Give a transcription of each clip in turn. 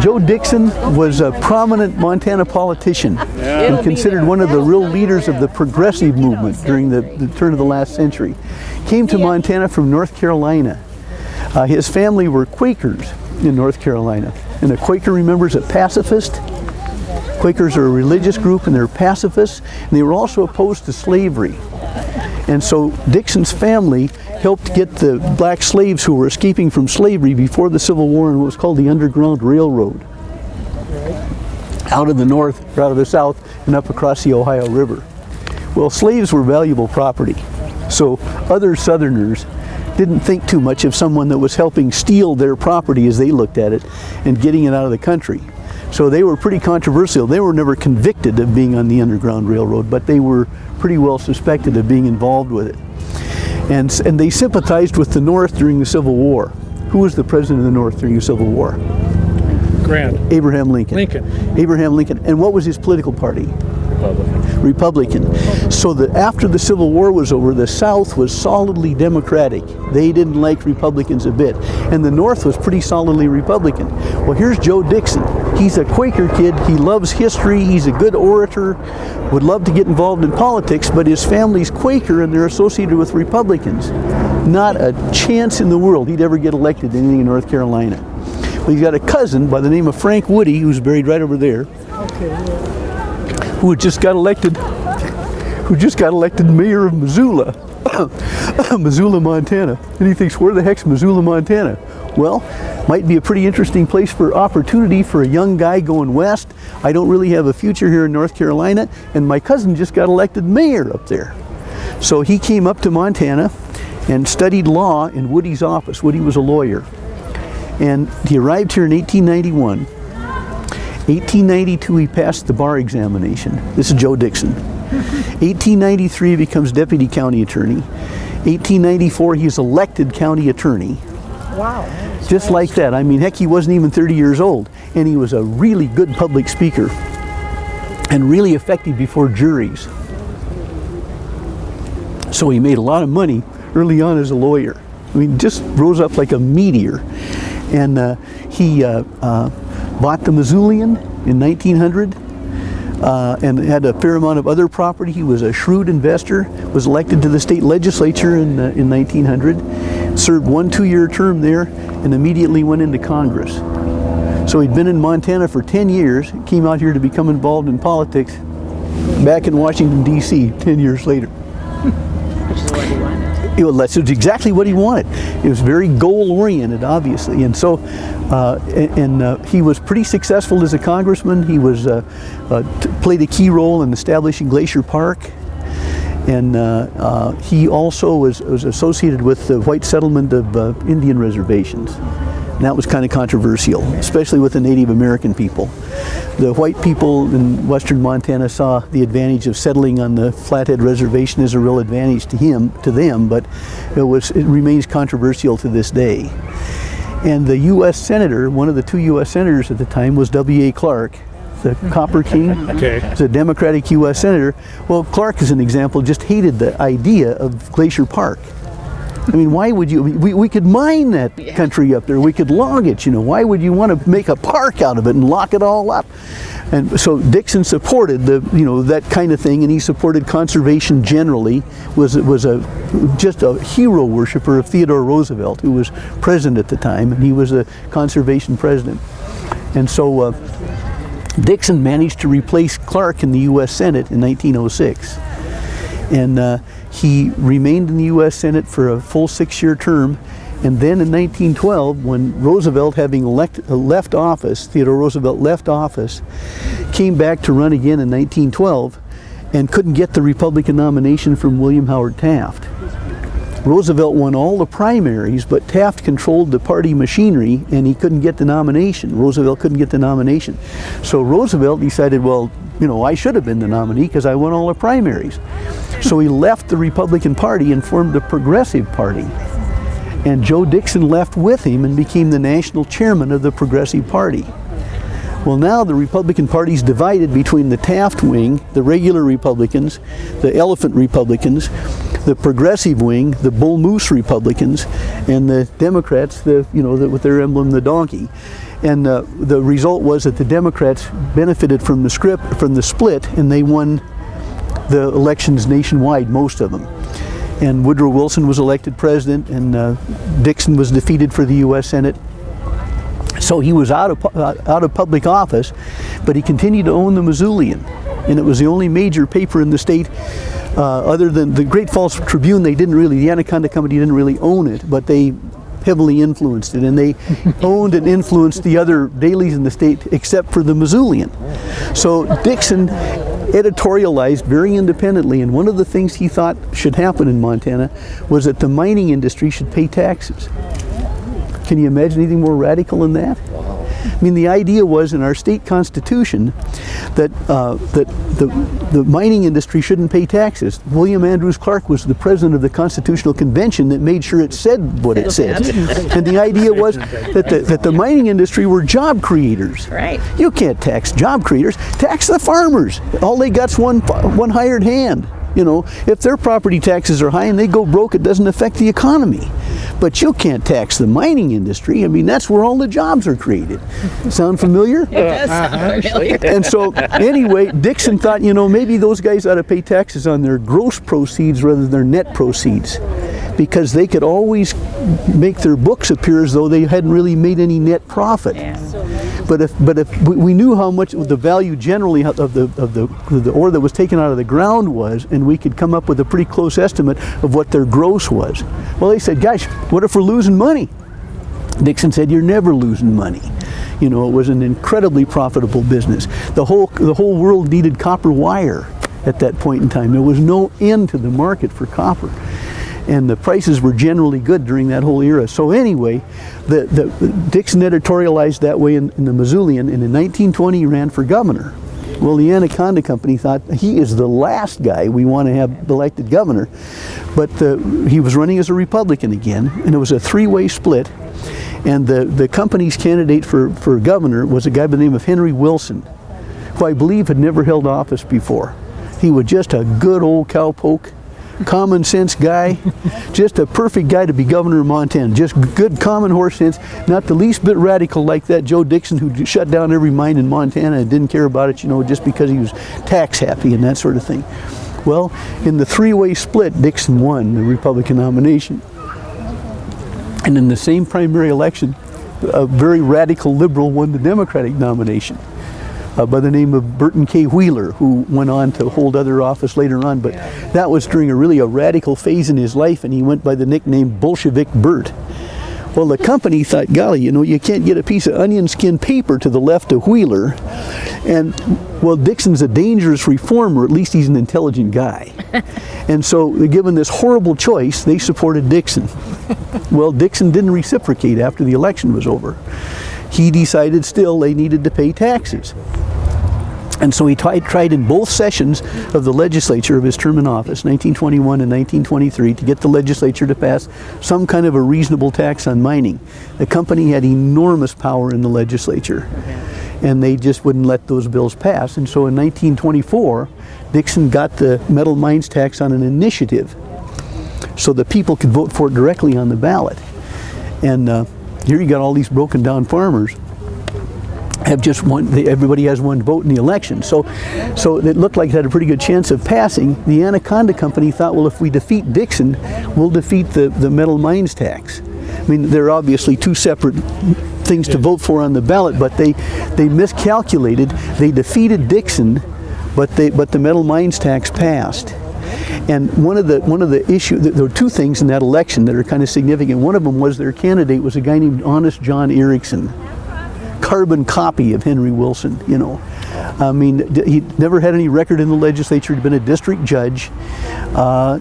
Joe Dixon was a prominent Montana politician and considered one of the real leaders of the progressive movement during the turn of the last century. Came to Montana from North Carolina. His family were Quakers in North Carolina. And a Quaker, remember, is a pacifist. Quakers are a religious group and they're pacifists. And they were also opposed to slavery. And so Dixon's family helped get the black slaves who were escaping from slavery before the Civil War in what was called the Underground Railroad. Out of the north, or out of the south, and up across the Ohio River. Well, slaves were valuable property. So other Southerners didn't think too much of someone that was helping steal their property as they looked at it and getting it out of the country. So they were pretty controversial. They were never convicted of being on the Underground Railroad, but they were pretty well suspected of being involved with it. And they sympathized with the North during the Civil War. Who was the president of the North during the Civil War? Grant. Abraham Lincoln. Abraham Lincoln. And what was his political party? Republican. So that after the Civil War was over, the South was solidly Democratic. They didn't like Republicans a bit. And the North was pretty solidly Republican. Well, here's Joe Dixon. He's a Quaker kid. He loves history. He's a good orator. Would love to get involved in politics, but his family's Quaker and they're associated with Republicans. Not a chance in the world he'd ever get elected in anything in North Carolina. Well, he's got a cousin by the name of Frank Woody, who's buried right over there. Who just got elected mayor of Missoula, Missoula, Montana. And he thinks, where the heck's Missoula, Montana? Well, might be a pretty interesting place for opportunity for a young guy going west. I don't really have a future here in North Carolina, and my cousin just got elected mayor up there. So he came up to Montana and studied law in Woody's office. Woody was a lawyer. And he arrived here in 1891. 1892 he passed the bar examination. This is Joe Dixon. 1893 becomes deputy county attorney. 1894 he's elected county attorney. Wow. Just like that. I mean, heck, he wasn't even 30 years old. And he was a really good public speaker and really effective before juries. So he made a lot of money early on as a lawyer. I mean, just rose up like a meteor. And he bought the Missoulian in 1900 and had a fair amount of other property. He was a shrewd investor, was elected to the state legislature in 1900, served 1 2-year term there, and immediately went into Congress. So he'd been in Montana for 10 years, came out here to become involved in politics back in Washington, D.C. 10 years later. Which is what he wanted. That's exactly what he wanted. He was very goal-oriented, obviously, and so he was pretty successful as a congressman. He was played a key role in establishing Glacier Park, and he also was associated with the white settlement of Indian reservations. And that was kind of controversial, especially with the Native American people. The white people in western Montana saw the advantage of settling on the Flathead Reservation as a real advantage to them, but it remains controversial to this day. And the U.S. Senator, one of the 2 U.S. Senators at the time was W.A. Clark, the Copper King. Okay. He's a Democratic U.S. Senator. Well, Clark, as an example, just hated the idea of Glacier Park. I mean, why would you? We could mine that country up there. We could log it. Why would you want to make a park out of it and lock it all up? And so Dixon supported that kind of thing, and he supported conservation generally. Was just a hero worshiper of Theodore Roosevelt, who was president at the time, and he was a conservation president. And so Dixon managed to replace Clark in the U.S. Senate in 1906, and he remained in the U.S. Senate for a full 6-year term. And then in 1912, when Roosevelt, having left office, Theodore Roosevelt left office, came back to run again in 1912 and couldn't get the Republican nomination from William Howard Taft. Roosevelt won all the primaries, but Taft controlled the party machinery and he couldn't get the nomination. Roosevelt couldn't get the nomination. So Roosevelt decided, well, I should have been the nominee because I won all the primaries. So he left the Republican Party and formed the Progressive Party. And Joe Dixon left with him and became the national chairman of the Progressive Party. Well, now the Republican Party's divided between the Taft wing, the regular Republicans, the elephant Republicans, the progressive wing, the bull moose Republicans, and the Democrats, with their emblem, the donkey. And the result was that the Democrats benefited from the split, and they won the elections nationwide, most of them. And Woodrow Wilson was elected president, and Dixon was defeated for the U.S. Senate. So he was out of public office, but he continued to own the Missoulian, and it was the only major paper in the state, other than the Great Falls Tribune. The Anaconda Company didn't really own it, but they heavily influenced it, and they owned and influenced the other dailies in the state except for the Missoulian. So Dixon editorialized very independently, and one of the things he thought should happen in Montana was that the mining industry should pay taxes. Can you imagine anything more radical than that? I mean, the idea was in our state constitution that the mining industry shouldn't pay taxes. William Andrews Clark was the president of the Constitutional Convention that made sure it said what it said. And the idea was that the mining industry were job creators. Right. You can't tax job creators. Tax the farmers. All they got's one hired hand. If their property taxes are high and they go broke, it doesn't affect the economy. But you can't tax the mining industry. I mean, that's where all the jobs are created. Sound familiar? It does sound familiar. And so, anyway, Dixon thought, maybe those guys ought to pay taxes on their gross proceeds rather than their net proceeds, because they could always make their books appear as though they hadn't really made any net profit. Yeah. But if we knew how much the value generally of the ore that was taken out of the ground was, and we could come up with a pretty close estimate of what their gross was. Well, they said, gosh, what if we're losing money? Dixon said, you're never losing money. It was an incredibly profitable business. The whole world needed copper wire at that point in time. There was no end to the market for copper. And the prices were generally good during that whole era. So anyway, the Dixon editorialized that way in the Missoulian, and in 1920 he ran for governor. Well, the Anaconda Company thought he is the last guy we want to have elected governor, but he was running as a Republican again, and it was a three-way split. And the company's candidate for governor was a guy by the name of Henry Wilson, who I believe had never held office before. He was just a good old cowpoke, common sense guy, just a perfect guy to be governor of Montana. Just good common horse sense, not the least bit radical like that Joe Dixon who shut down every mine in Montana and didn't care about it, just because he was tax happy and that sort of thing. Well, in the three-way split, Dixon won the Republican nomination. And in the same primary election, a very radical liberal won the Democratic nomination. By the name of Burton K. Wheeler, who went on to hold other office later on, but that was during a radical phase in his life, and he went by the nickname Bolshevik Bert. Well, the company thought, golly, you can't get a piece of onion skin paper to the left of Wheeler, and well, Dixon's a dangerous reformer, at least he's an intelligent guy. And so, given this horrible choice, they supported Dixon. Well, Dixon didn't reciprocate after the election was over. He decided still they needed to pay taxes. And so he tried in both sessions of the legislature of his term in office, 1921 and 1923, to get the legislature to pass some kind of a reasonable tax on mining. The company had enormous power in the legislature, and they just wouldn't let those bills pass. And so in 1924, Dixon got the metal mines tax on an initiative, so the people could vote for it directly on the ballot. And here you got all these broken down farmers have just one. Everybody has one vote in the election, so it looked like it had a pretty good chance of passing. The Anaconda Company thought, well, if we defeat Dixon, we'll defeat the metal mines tax. I mean, they're obviously two separate things to vote for on the ballot, but they miscalculated. They defeated Dixon, but the metal mines tax passed. And one of the issues, there were two things in that election that are kind of significant. One of them was their candidate was a guy named Honest John Erickson, carbon copy of Henry Wilson, I mean, he never had any record in the legislature. He'd been a district judge.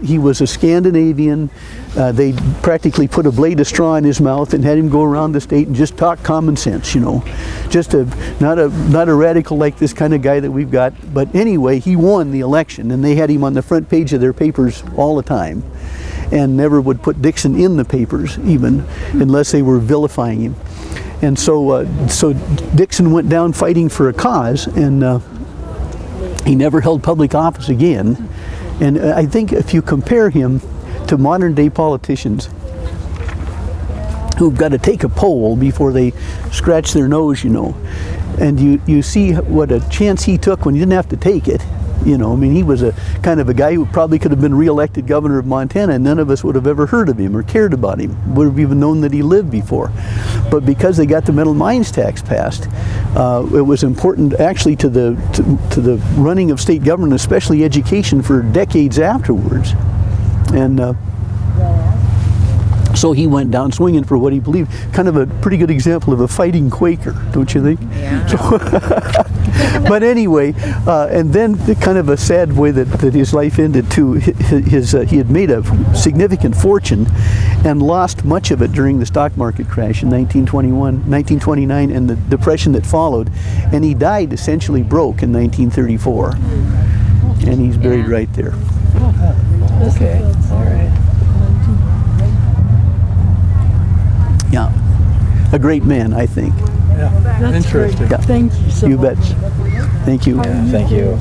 He was a Scandinavian. They practically put a blade of straw in his mouth and had him go around the state and just talk common sense, Just not a radical like this kind of guy that we've got. But anyway, he won the election, and they had him on the front page of their papers all the time, and never would put Dixon in the papers even, unless they were vilifying him. And so Dixon went down fighting for a cause, and he never held public office again. And I think if you compare him to modern day politicians who've got to take a poll before they scratch their nose, and you see what a chance he took when he didn't have to take it. I mean, he was a kind of a guy who probably could have been reelected governor of Montana, and none of us would have ever heard of him or cared about him, would have even known that he lived before. But because they got the metal mines tax passed, it was important actually to the running of state government, especially education, for decades afterwards. And so he went down swinging for what he believed. Kind of a pretty good example of a fighting Quaker, don't you think? Yeah. But anyway, and then kind of a sad way that his life ended too. He had made a significant fortune and lost much of it during the stock market crash in 1929 and the depression that followed. And he died essentially broke in 1934. And he's buried right there. Okay. All right. Yeah, a great man, I think. Yeah, interesting. Yeah. Thank you so You much. bet. Thank you. Thank you.